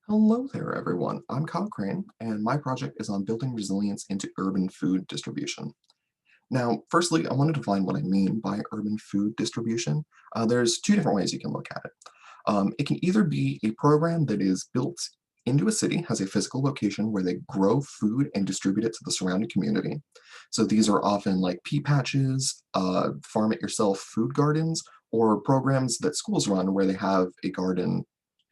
Hello there, everyone. I'm Kyle Crane, and my project is on building resilience into urban food distribution. Now, firstly, I want to define what I mean by urban food distribution. There's two different ways you can look at it. It can either be a program that is built into a city, has a physical location where they grow food and distribute it to the surrounding community. So these are often like pea patches, farm it yourself food gardens, or programs that schools run where they have a garden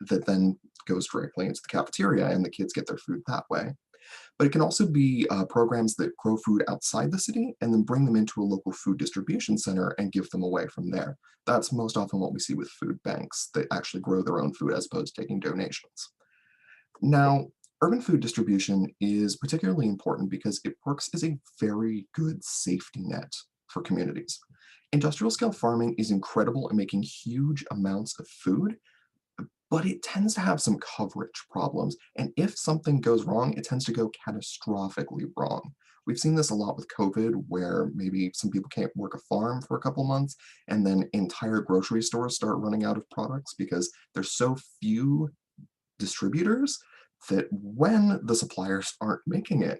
that then goes directly into the cafeteria and the kids get their food that way. But it can also be programs that grow food outside the city and then bring them into a local food distribution center and give them away from there. That's most often what we see with food banks that actually grow their own food as opposed to taking donations. Now, urban food distribution is particularly important because it works as a very good safety net for communities. Industrial scale farming is incredible at making huge amounts of food, but it tends to have some coverage problems. And if something goes wrong, it tends to go catastrophically wrong. We've seen this a lot with COVID, where maybe some people can't work a farm for a couple months, and then entire grocery stores start running out of products because there's so few distributors that when the suppliers aren't making it,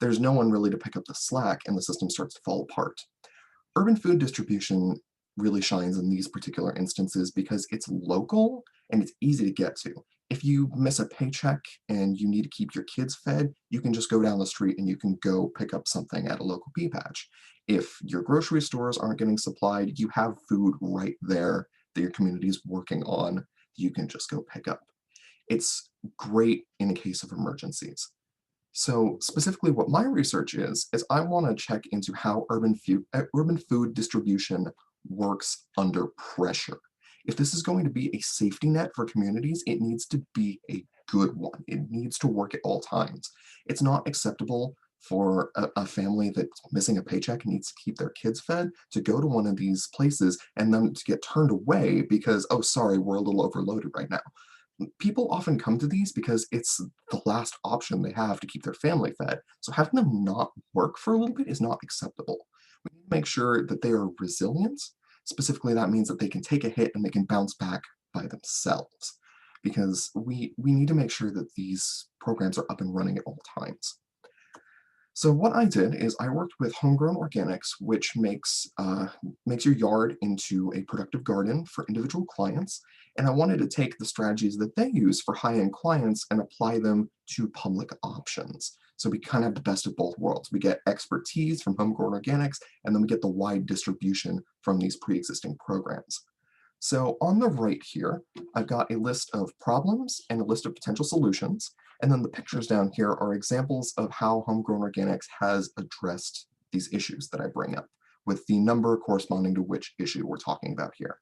there's no one really to pick up the slack and the system starts to fall apart. Urban food distribution really shines in these particular instances because it's local and it's easy to get to. If you miss a paycheck and you need to keep your kids fed, you can just go down the street and you can go pick up something at a local pea patch. If your grocery stores aren't getting supplied, you have food right there that your community is working on. You can just go pick up. It's great in a case of emergencies. So specifically what my research is I want to check into how urban food distribution works under pressure. If this is going to be a safety net for communities, it needs to be a good one. It needs to work at all times. It's not acceptable for a family that's missing a paycheck and needs to keep their kids fed to go to one of these places and then to get turned away because, oh, sorry, we're a little overloaded right now. People often come to these because it's the last option they have to keep their family fed. So having them not work for a little bit is not acceptable. We need to make sure that they are resilient. Specifically, that means that they can take a hit and they can bounce back by themselves. Because we need to make sure that these programs are up and running at all times. So what I did is I worked with homegrown organics, which makes your yard into a productive garden for individual clients. And I wanted to take the strategies that they use for high-end clients and apply them to public options. So we kind of have the best of both worlds. We get expertise from homegrown organics, and then we get the wide distribution from these pre-existing programs. So on the right here, I've got a list of problems and a list of potential solutions. And then the pictures down here are examples of how Homegrown Organics has addressed these issues that I bring up, with the number corresponding to which issue we're talking about here.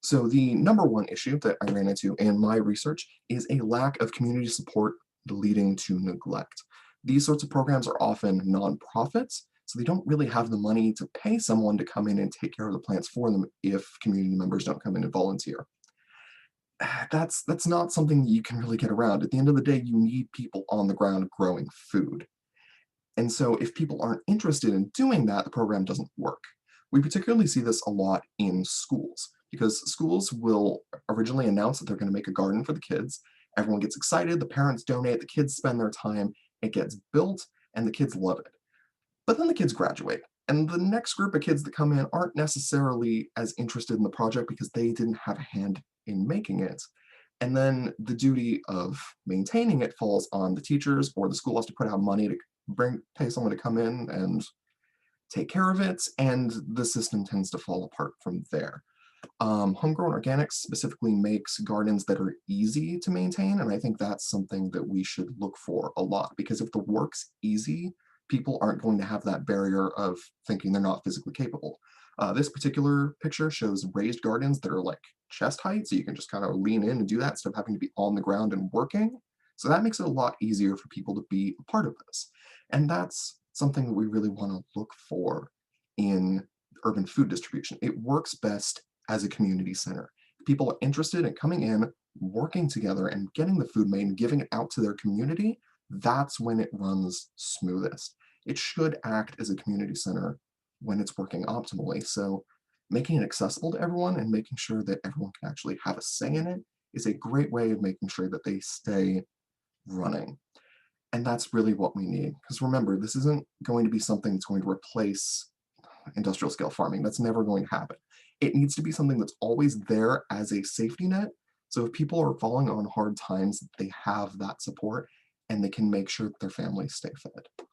So the number one issue that I ran into in my research is a lack of community support leading to neglect. These sorts of programs are often nonprofits, so they don't really have the money to pay someone to come in and take care of the plants for them if community members don't come in and volunteer. That's not something you can really get around. At the end of the day, you need people on the ground growing food. And so if people aren't interested in doing that, the program doesn't work. We particularly see this a lot in schools because schools will originally announce that they're going to make a garden for the kids. Everyone gets excited, the parents donate, the kids spend their time, it gets built, and the kids love it. But then the kids graduate, and the next group of kids that come in aren't necessarily as interested in the project because they didn't have a hand in making it. And then the duty of maintaining it falls on the teachers, or the school has to put out money to pay someone to come in and take care of it, and the system tends to fall apart from there. Homegrown Organics specifically makes gardens that are easy to maintain, and I think that's something that we should look for a lot, because if the work's easy, people aren't going to have that barrier of thinking they're not physically capable. This particular picture shows raised gardens that are like chest height, so you can just kind of lean in and do that instead of having to be on the ground and working. So that makes it a lot easier for people to be a part of this. And that's something that we really want to look for in urban food distribution. It works best as a community center. If people are interested in coming in, working together, and getting the food made and giving it out to their community, that's when it runs smoothest. It should act as a community center when it's working optimally. So making it accessible to everyone and making sure that everyone can actually have a say in it is a great way of making sure that they stay running. And that's really what we need. Because remember, this isn't going to be something that's going to replace industrial scale farming. That's never going to happen. It needs to be something that's always there as a safety net. So if people are falling on hard times, they have that support and they can make sure that their families stay fed.